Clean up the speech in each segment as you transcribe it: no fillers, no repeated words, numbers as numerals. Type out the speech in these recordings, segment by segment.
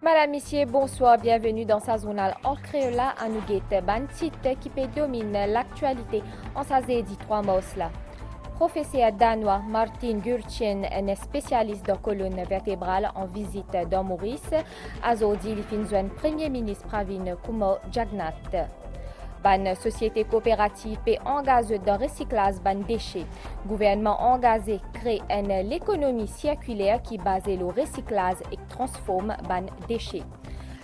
Madame, Messieurs, bonsoir, bienvenue dans sa journal en créole à Nouguette Bantit qui domine l'actualité en sa zédi 3 mars là. Professeur danois Martin Gurchen, un spécialiste de colonne vertébrale en visite dans Maurice, a dit le Premier ministre Pravin Kumar Jagannath. Ban société coopérative et engagée dans recyclage ban déchets. Gouvernement engagé crée l'économie circulaire qui base le recyclage et transforme ban déchets.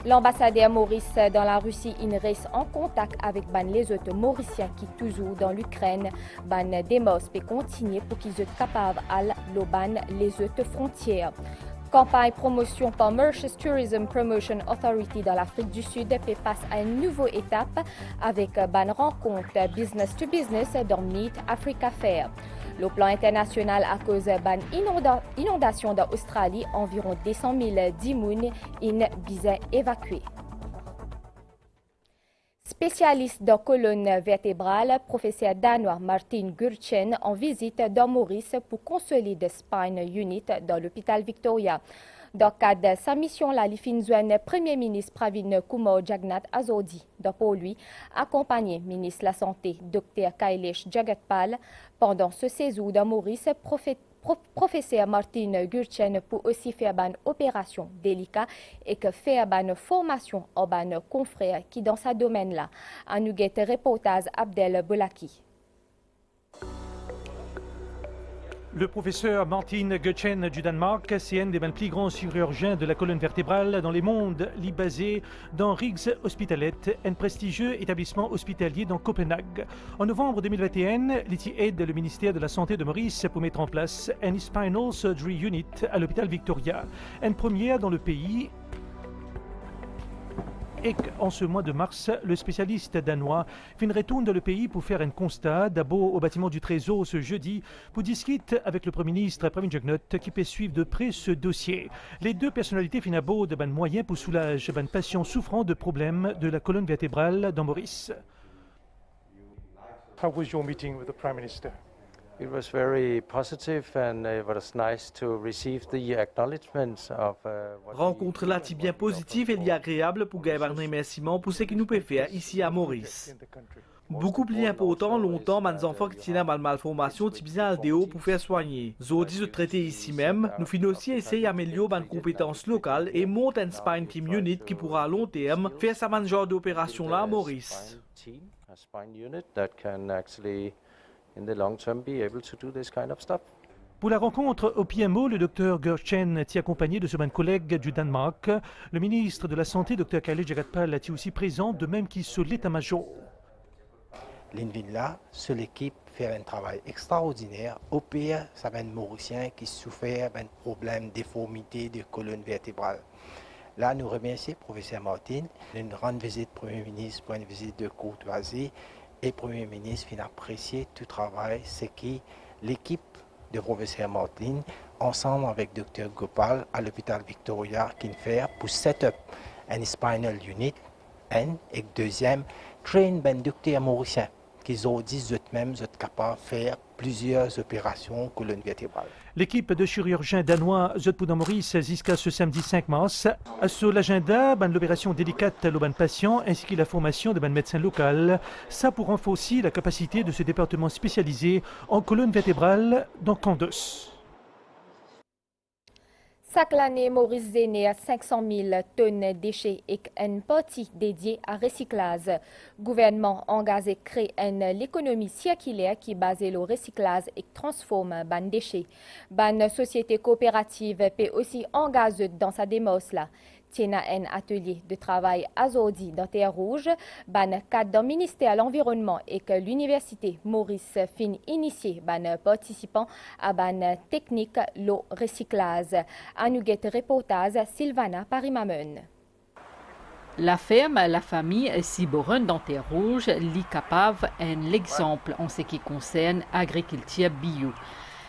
L'ambassadeur Maurice dans la Russie reste en contact avec les autres Mauriciens qui toujours dans l'Ukraine ban démos et continuer pour qu'ils soient capables à ban les autres frontières. Campagne promotion par Mauritius Tourism Promotion Authority dans l'Afrique du Sud fait face à une nouvelle étape avec une rencontre business to business dans Meet Africa Fair. Le plan international à cause d'une inondation dans l'Australie, environ 200 000 dimoun in bisa évacués. Spécialiste de colonne vertébrale, professeur danois Martin Gurchen en visite dans Maurice pour consolider Spine Unit dans l'hôpital Victoria. Dans le cadre de sa mission, le Premier ministre Pravin Kumar Jagannath a dit, pour lui, accompagné ministre de la Santé Dr Kailash Jagatpal pendant ce séjour dans Maurice, professeur Martin Gurchen pour aussi faire une opération délicate et que faire une formation aux confrères qui dans ce domaine-là. À nous guette reportage Abdel Bolaki. Le professeur Martin Gurchen du Danemark, c'est un des plus grands chirurgiens de la colonne vertébrale dans le monde, basé dans Rigs Hospitalet, un prestigieux établissement hospitalier dans Copenhague. En novembre 2021, il aide le ministère de la Santé de Maurice pour mettre en place un Spinal Surgery Unit à l'hôpital Victoria, une première dans le pays. Et en ce mois de mars, le spécialiste danois retourne dans le pays pour faire un constat, d'abord au bâtiment du Trésor ce jeudi, pour discuter avec le Premier ministre Pravin Jagannath qui peut suivre de près ce dossier. Les deux personnalités finissent de moyens pour soulager les patients souffrant de problèmes de la colonne vertébrale dans Maurice. How was your meeting with the Prime Minister? It was very positive and it was nice to receive the acknowledgements of Rencontre là est bien positive et il est agréable pour gagner un remerciement pour ce que nous pouvons faire ici à Maurice. Beaucoup plus important, longtemps, mes enfants qui tiennent mal malformation ont bien aldéo pour faire soigner. Zodi se traiter ici même, nous finissons aussi essayer d'améliorer nos compétences locales et monter un spine team unit qui pourra à long terme faire ce genre d'opération là à Maurice. a spine unit that can actually in the long term be able to do this kind of stuff. Pour la rencontre au PMO, le Dr Gurchen est accompagné de son collègue du Danemark. Le ministre de la Santé, Dr Kailash Jagatpal, est aussi présent, de même qu'il sur l'état-major. L'INVINLA, sur l'équipe, fait un travail extraordinaire. Au pire, ça va être Mauricien qui souffert d'un problème de déformité de colonne vertébrale. Là, nous remercions le professeur Martin. Une grande visite du Premier ministre pour une visite de courtoisie. Et le Premier ministre vient apprécier tout le travail, ce qui l'équipe de professeur Martin, ensemble avec Dr Gopal à l'hôpital Victoria, qui fait pour set up un spinal unit, et deuxième, train ben docteur mauricien, qui ont dit eux-mêmes sont capables de faire plusieurs opérations colonne vertébrale. L'équipe de chirurgiens danois dans Maurice jusqu'à ce samedi 5 mars. Sur l'agenda, l'opération délicate au patient ainsi que la formation de médecins locaux. Ça pour renforcer la capacité de ce département spécialisé en colonne vertébrale dans Candos. Chaque année, Maurice génère 500 000 tonnes de déchets et une partie dédiée à recyclage. Le gouvernement engagé crée l'économie circulaire qui base le recyclage et transforme les déchets. La société coopérative peut aussi engager dans sa démarche là. Tient un atelier de travail aujourd'hui dans Terre Rouge, cadre dans le ministère de l'Environnement et que l'Université Maurice fin initié participants à la technique le recyclage. À nous guette reportage Sylvana Parimamen. La ferme, la famille Siboren dans Terre Rouge, l'ICAPAV est un exemple en ce qui concerne l'agriculture bio.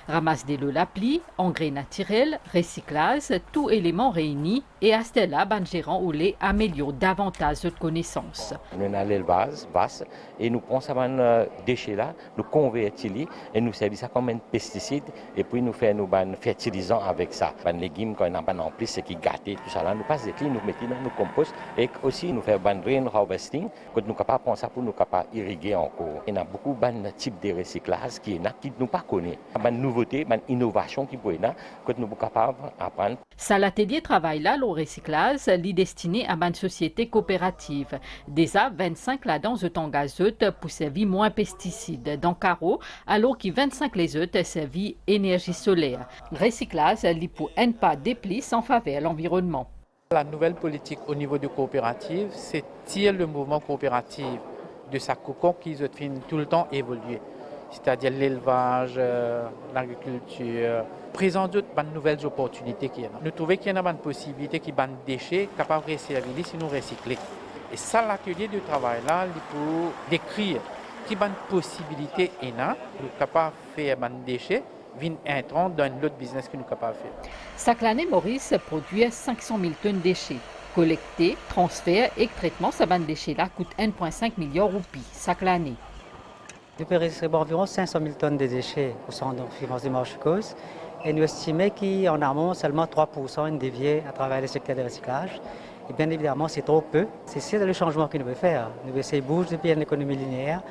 Ramasse de l'eau la pli, engrais naturel, recyclage, tout élément réuni, et à Stella, ban gérant ou les améliore davantage de connaissances. Nous avons l'élevage vaste et nous prenons ces déchets-là, nous convertissons et nous servons ça comme un pesticide et puis nous faisons nos fertilisants avec ça. Les légumes, quand on a en plus, c'est qui gâté, tout ça là, nous passons des clés, nous mettons dans nos compost et aussi nous faisons un rain harvesting, que nous sommes capables de prendre ça pour nous capables irriguer encore. Il y a beaucoup de types de recyclage qui ne nous pas connaît. Il y a une nouveauté, une innovation qui peut être que nous sommes capables d'apprendre. Ça l'atelier travail là, le recyclage, est destiné à une société coopérative. Déjà, 25 là-dedans engagent pour servir moins pesticides dans Caro, alors que 25 les autres servent énergie solaire. Recyclage, pour ne pas déplis en faveur de l'environnement. La nouvelle politique au niveau de coopérative, c'est tirer le mouvement coopératif de sa cocon qui fait tout le temps évoluer. C'est-à-dire l'élevage, l'agriculture, présente de nouvelles opportunités qui y a. Nous trouvons qu'il y a une possibilité qui ban déchets capables de servir si nous recycler. Et ça, l'atelier de travail là, pour décrire qui ban possibilité est là, nous capables de faire des déchets, vient intrant dans l'autre business que nous capables de faire. Chaque année, Maurice produit 500 000 tonnes de déchets. Collecter, transfert et traitement, ces déchets là coûte 1,5 milliard de roupies chaque année. Nous pouvons recevoir environ 500 000 tonnes de déchets au centre de finance de Marche-Cause et nous estimons qu'en amont, seulement 3% sont déviés à travers le secteur de recyclage. Et bien évidemment, c'est trop peu. C'est ça le changement que nous voulons faire. Nous voulons essayer de bouger depuis une économie linéaire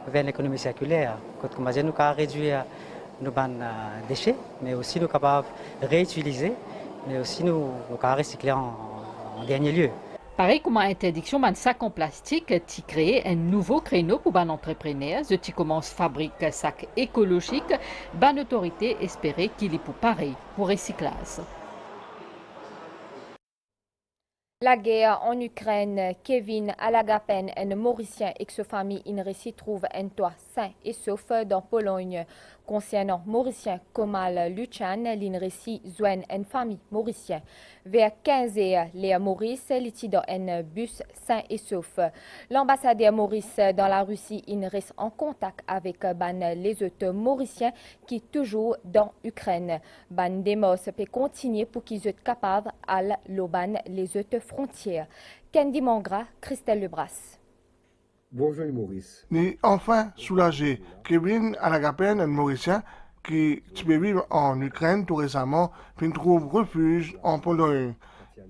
vers une économie circulaire. Quand nous pouvons réduire nos déchets, mais aussi nous sommes capables de réutiliser, mais aussi nous pouvons recycler en dernier lieu. Pareil comme l'interdiction de sacs en plastique, tu crées un nouveau créneau pour les entrepreneurs. Tu commences à fabriquer sacs écologiques. Ban autorité espérait qu'il est pour pareil pour recyclage. La guerre en Ukraine, Kevin Alagapen, un Mauricien et sa famille, se trouve un toit sain et sauf dans Pologne. Concernant Mauricien Komal Luchan, l'INRECI joint une famille mauricien. Vers 15 heures, les Maurice étaient dans un bus sain et sauf. L'ambassadeur Maurice dans la Russie reste en contact avec les autres Mauriciens qui sont toujours dans l'Ukraine. Ban Demos peut continuer pour qu'ils soient capables d'aller les autres frontières. Candy Mangra, Christelle Lebras. Bonjour Maurice. Ni enfin soulagé. Kevin Alagapen, un Mauricien qui vivre en Ukraine tout récemment, trouve refuge en Pologne.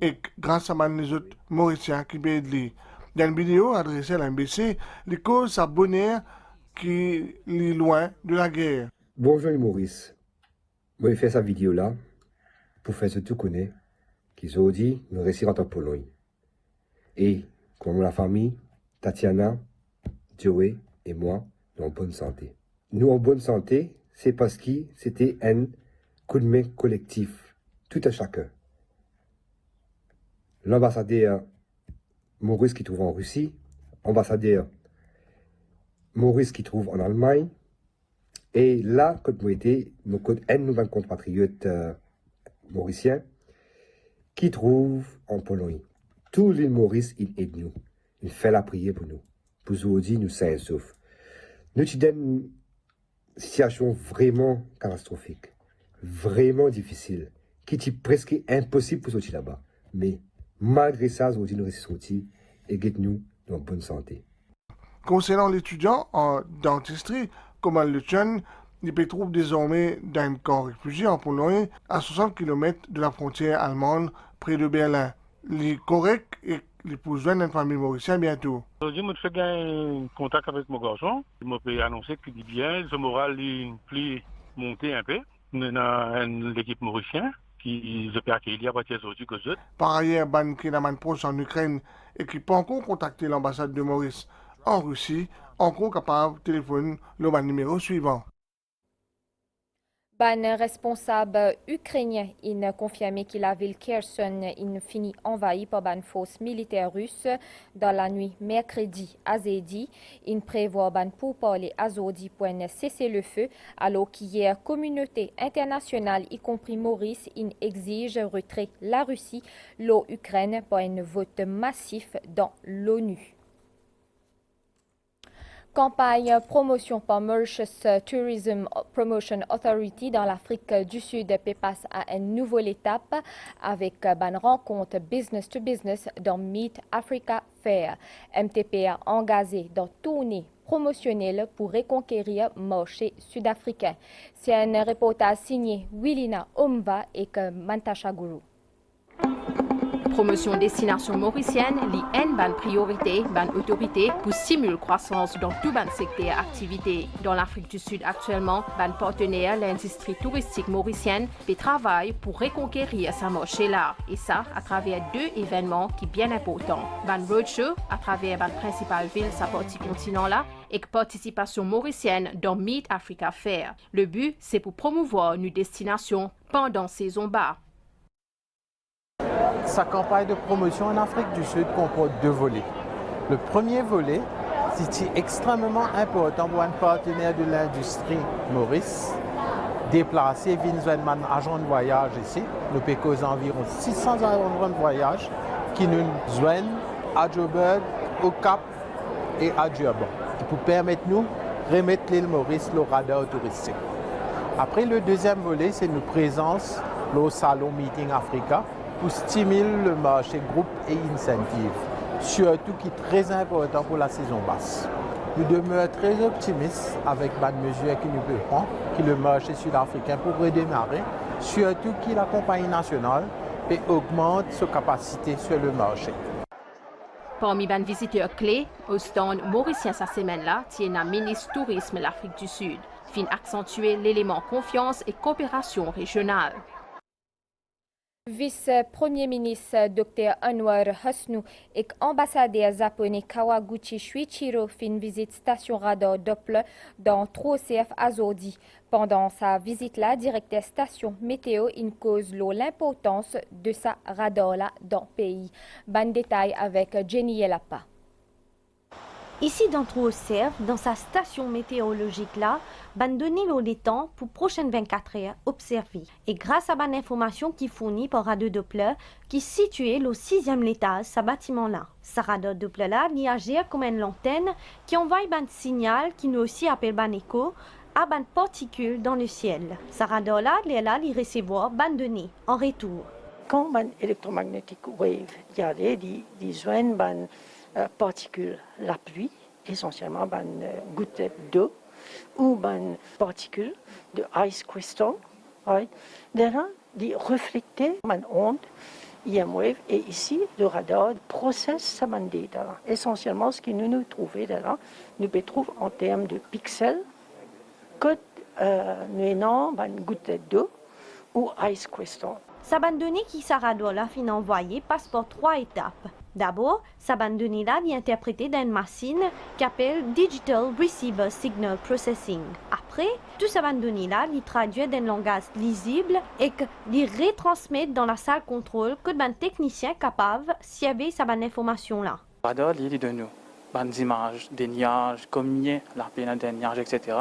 Et grâce à les autres Mauriciens qui aident lui. Dans une vidéo adressée à l'MBC, les causes sa bonheur qui est loin de la guerre. Bonjour Maurice. Moi, j'ai fait cette vidéo-là pour faire ce que tu connais, qui ont dit nous réussir en Pologne. Et comme la famille, Tatiana, Joey et moi, nous en bonne santé. Nous en bonne santé, c'est parce que c'était un coup de main collectif, tout à chacun. L'ambassadeur Maurice qui trouve en Russie, l'ambassadeur Maurice qui trouve en Allemagne, et là, quand nous étions, nous avons compatriotes mauriciens qui trouvent en Pologne. Tout l'île Maurice, il aide nous. Il fait la prière pour nous. Pour aujourd'hui, nous sommes sauf. Nous sommes dans une situation vraiment catastrophique, vraiment difficile, qui est presque impossible pour sortir là-bas. Mais malgré ça, aujourd'hui, nous restons sortis et nous en bonne santé. Concernant l'étudiant en dentisterie, Komal Luchan, il se trouve désormais dans un camp réfugié en Pologne, à 60 km de la frontière allemande, près de Berlin. Il est correct et il peut joindre une famille mauricienne bientôt. Aujourd'hui, je fais un contact avec mon garçon. Il m'a annoncé qu'il dit bien, ce moral est plus monté un peu. On a l'équipe mauricienne qui se fait accueillir à partir d'aujourd'hui que je. Par ailleurs, Ban Kenaman proche en Ukraine et qui peut encore contacter l'ambassade de Maurice en Russie, encore capable de téléphoner le numéro suivant. Ban responsable ukrainien a confirmé que la ville Kherson finit envahie par une force militaire russe dans la nuit mercredi à jeudi. Il prévoit pour parler à jeudi pour cesser le feu, alors qu'hier, communauté internationale, y compris Maurice, exige retrait la Russie, l'Ukraine, par un vote massif dans l'ONU. Campagne promotion par Mauritius Tourism Promotion Authority dans l'Afrique du Sud passe à une nouvelle étape avec une rencontre business to business dans Meet Africa Fair. MTP a engagé dans tournée promotionnelle pour reconquérir le marché sud-africain. C'est un reportage signé Willina Omva et Mantasha Guru. Promotion destination mauricienne, l'IN ban priorité, ban autorité pour stimuler croissance dans tout ban secteur activité. Dans l'Afrique du Sud actuellement, ban partenaire l'industrie touristique mauricienne et travaille pour reconquérir sa marché là. Et ça à travers deux événements qui sont bien importants. Ban roadshow à travers ban principale ville sa partie continent là et participation mauricienne dans Meet Africa Fair. Le but c'est pour promouvoir une destination pendant saison bas. Sa campagne de promotion en Afrique du Sud comporte deux volets. Le premier volet, c'est extrêmement important pour un partenaire de l'industrie Maurice, déplacé via un agent de voyage ici. Nous payons environ 600 agents de voyage qui nous joignent à Joburg, au Cap et à Durban, pour permettre nous de remettre l'île Maurice au radar touristique. Après, le deuxième volet, c'est notre présence au salon Meeting Africa, pour stimuler le marché groupe et incentive, surtout qui est très important pour la saison basse. Nous demeurons très optimistes avec les mesures que nous pouvons prendre, que le marché sud-africain pour redémarrer, surtout que la compagnie nationale et augmente sa capacité sur le marché. Parmi les visiteurs clés, au stand mauricien cette semaine-là, tient un ministre tourisme de l'Afrique du Sud, fin accentuer l'élément confiance et coopération régionale. Vice-premier ministre Dr. Anwar Hosnu et ambassadeur japonais Kawaguchi Shuichiro fin visite station radar Doppler dans TroCF Azodi. Pendant sa visite-là, directeur station météo cause l'importance de sa radar-là dans le pays. Ban détail avec Jenny Yelapa. Ici dans TroCF, dans sa station météorologique là, ban donné le temps pour prochaines 24 heures observer. Et grâce à ban information qui fournit par Radio Doppler, qui est situé au 6e étage, ce bâtiment là. Ce radar Doppler là, il agit comme une lanterne qui envoie ban signal qui nous aussi appelle ban écho à ban particules dans le ciel. Ce radar là, il recevoir ban données en retour. Quand ban électromagnétique wave, il y a des joints ban particules, la pluie, essentiellement ban gouttelettes d'eau ou ban particules de ice crystal, right? Là, ils refléter ban onde, EM wave, et ici le radar processe sa ban data. Essentiellement, ce que nous trouvons là, nous trouvons en termes de pixels que nous avons ban gouttelettes d'eau ou ice crystal. Sa bande de données qui sa radar là fin envoyé passe par 3 étapes. D'abord, sa bande de données là est interprétée dans une machine qui appelle Digital Receiver Signal Processing. Après, toute sa bande de données là est traduite dans un langage lisible et que les retransmet dans la salle contrôle que un technicien capable de servir sa bande information là. Radar il de nous. Des images, des nuages, combien la peine des nuages, etc.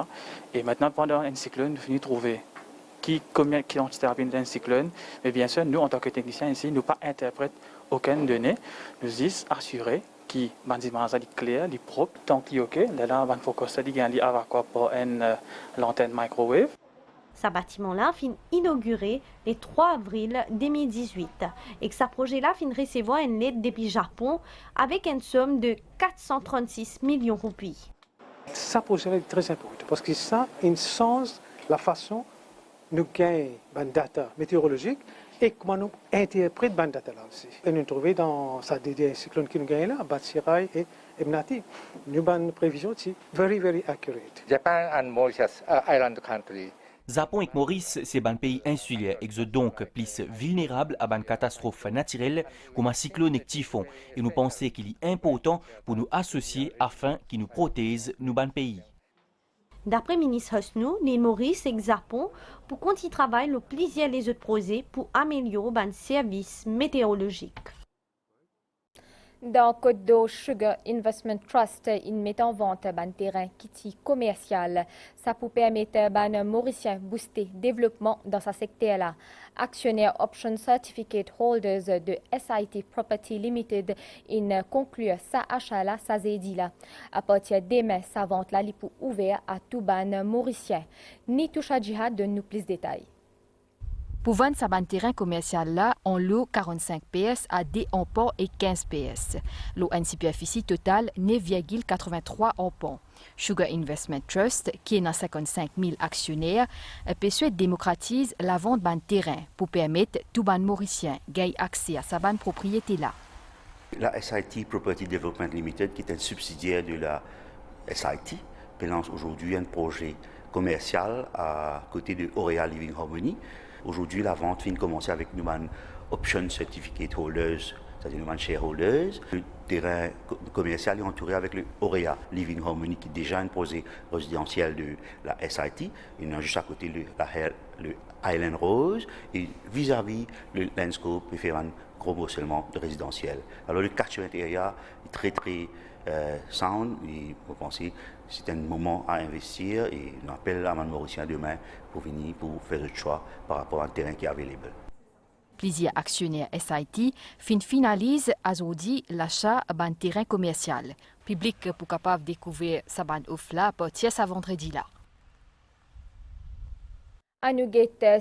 Et maintenant, pendant un cyclone, nous finissons trouver combien de quantités d'un cyclone. Mais bien sûr, nous, en tant que techniciens ici, nous ne pas interprètent aucune donnée. Nous disons assurer que les images sont claires, propres, tant qu'il est OK. Là, il faut que ça soit avec une lanterne microwave. Ce bâtiment-là fin inauguré le 3 avril 2018 et que ce projet-là fin recevoir une aide depuis Japon avec une somme de 436 millions de roupies. Ce projet est très important parce que ça change la façon nous gagnons des data météorologiques et comment nous interprétons les data là aussi. Et nous trouvons dans des cyclones qui nous gagnent là, Batsirai et Emnati, nous avons une prévision qui est very accurate. Japan and Mauritius island country. Japon et Maurice, c'est un pays insulaire et donc plus vulnérable à une catastrophe naturelle comme un cyclone et typhon. Et nous pensons qu'il est important pour nous associer afin qu'ils nous protègent nos pays. D'après le ministre Hosnu, l'île Maurice et le Japon pour continuer de travailler le plaisir les autres projets pour améliorer les services météorologiques. Dans Côte d'Eau, Sugar Investment Trust, il met en vente un terrain qui commercial. Ça peut permettre ban Mauricien booster développement dans sa secteur là. Actionnaire Option Certificate Holders de SIT Property Limited, in conclure sa achat là, sa zédi là. À partir de demain, sa vente là, il peut ouvert à tout ban Mauricien. Ni touche Jihad de nous plus de détails. Pour vendre sa terrain commercial là, on loue 45 PS à des en port et 15 PS. L'eau en superficie totale 9,83 en pont. Sugar Investment Trust, qui est dans 55 000 actionnaires, démocratise la vente d'un terrain pour permettre tout ban mauricien gagne accès à sa propriété là. La SIT Property Development Limited, qui est un subsidiaire de la SIT, lance aujourd'hui un projet commercial à côté de Auréa Living Harmony. Aujourd'hui, la vente vient de commencer avec nous, Option Certificate Holders, c'est-à-dire nous, shareholders. Le terrain commercial est entouré avec le Auréa Living Harmony, qui est déjà un projet résidentiel de la SIT. Il y a juste à côté le Island Rose, et vis-à-vis le Landscope, il fait un gros morcellement de résidentiel. Alors le catchment area est très sound, et vous pensez c'est un moment à investir, et on appelle à Mauricien demain pour venir pour faire le choix par rapport à un terrain qui est available. Plusieurs actionnaires SIT finalisent aujourd'hui l'achat d'un terrain commercial. Public pour capable découvrir sa bande offre là à partir de vendredi là. À nous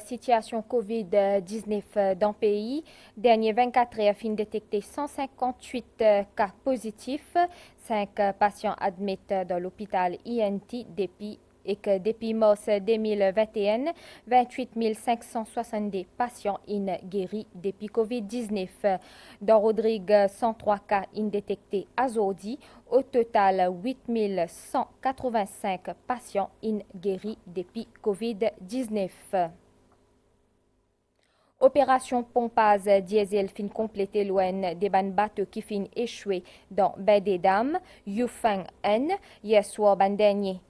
situation COVID-19 dans le pays. Dernier 24 heures, fin détecté 158 cas positifs. 5 patients admis dans l'hôpital INT depuis mars 2021, 28 562 patients guéris depuis COVID-19. Dans Rodrigue, 103 cas détectés aujourd'hui. Au total, 8 185 patients guéris depuis COVID-19. Opération pompage diesel fin complétée loin des bateaux qui fin échoué dans Baie des Dames, Yufeng N, hier soir dernier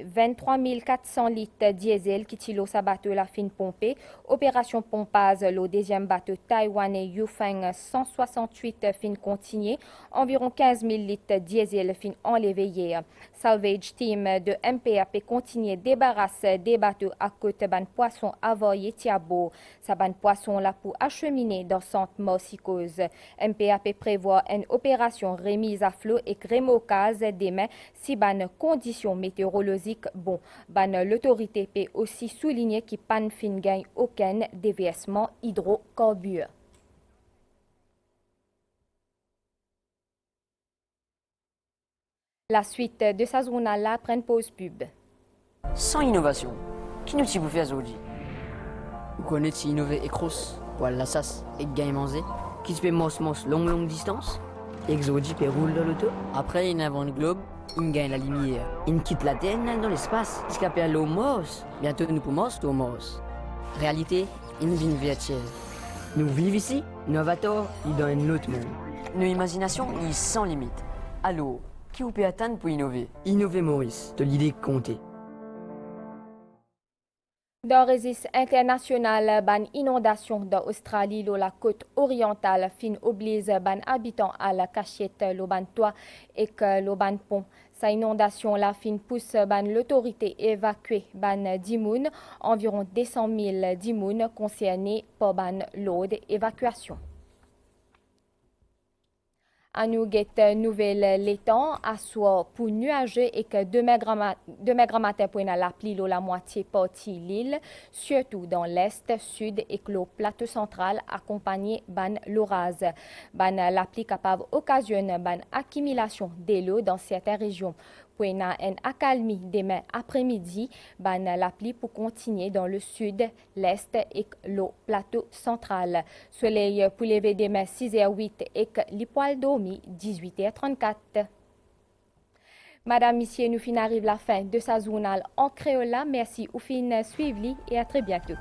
23 400 litres diesel qui tilo sa bateau la fin pompée. Opération pompage, le deuxième bateau taïwanais Yufeng 168 fin continué. Environ 15 000 litres diesel fin enlevé hier. Salvage team de MPAP continue débarrasser des bateaux à côté ban poisson avoyé Tiabo. Sa ban poisson là pour acheminer dans centre morsicose. MPAP prévoit une opération remise à flot et remocage demain si ban conditions météorologiques bon. Ban l'autorité peut aussi souligner qu'il pan fin gagne aucun déversement hydrocarbures. La suite de sa journal-là prend pause pub. Sans innovation, qui nous t'y faire aujourd'hui? Vous connaissez innover et cross, pour la sas et gagne manger, qui se fait mos longue distance, exodi et roule dans l'auto. Après, il invente le globe, il gagne la lumière. Il quitte la Terre dans l'espace, il s'appelle à l'eau Mos. Bientôt, nous pouvons au Mos. Réalité, il vit une virtuelle. Nous vivons ici, Novator, il dans un autre monde. Nos imaginations, ils sans limite. Allô? Qui vous peut atteindre pour innover? Innover Maurice, de l'idée compter. Dans registre international, ban inondation dans Australie, la côte orientale, fin oblige ban habitants à la cachette, le ban toit et que le ban pont. Sa inondation la fin pousse ban l'autorité évacuer ban dimoun, environ 200 000 dimoun concernés par ban l'eau d'évacuation. À nous guette nouvelle l'étang à soit pour nuageux et que demain grand matin pour la pluie la moitié partie l'île, surtout dans l'est, sud et le plateau central accompagné ban l'orage. Ban la pluie capable occasionne ban accumulation de l'eau dans certaines régions. Pour une accalmie demain après-midi, ban la pluie pour continuer dans le sud, l'est et le plateau central. Soleil pour lever demain 6h08 et les poils dormis 18h34. Madame, Monsieur, nous fin arrive la fin de sa journal en créole. Merci au fin suivi et à très bientôt.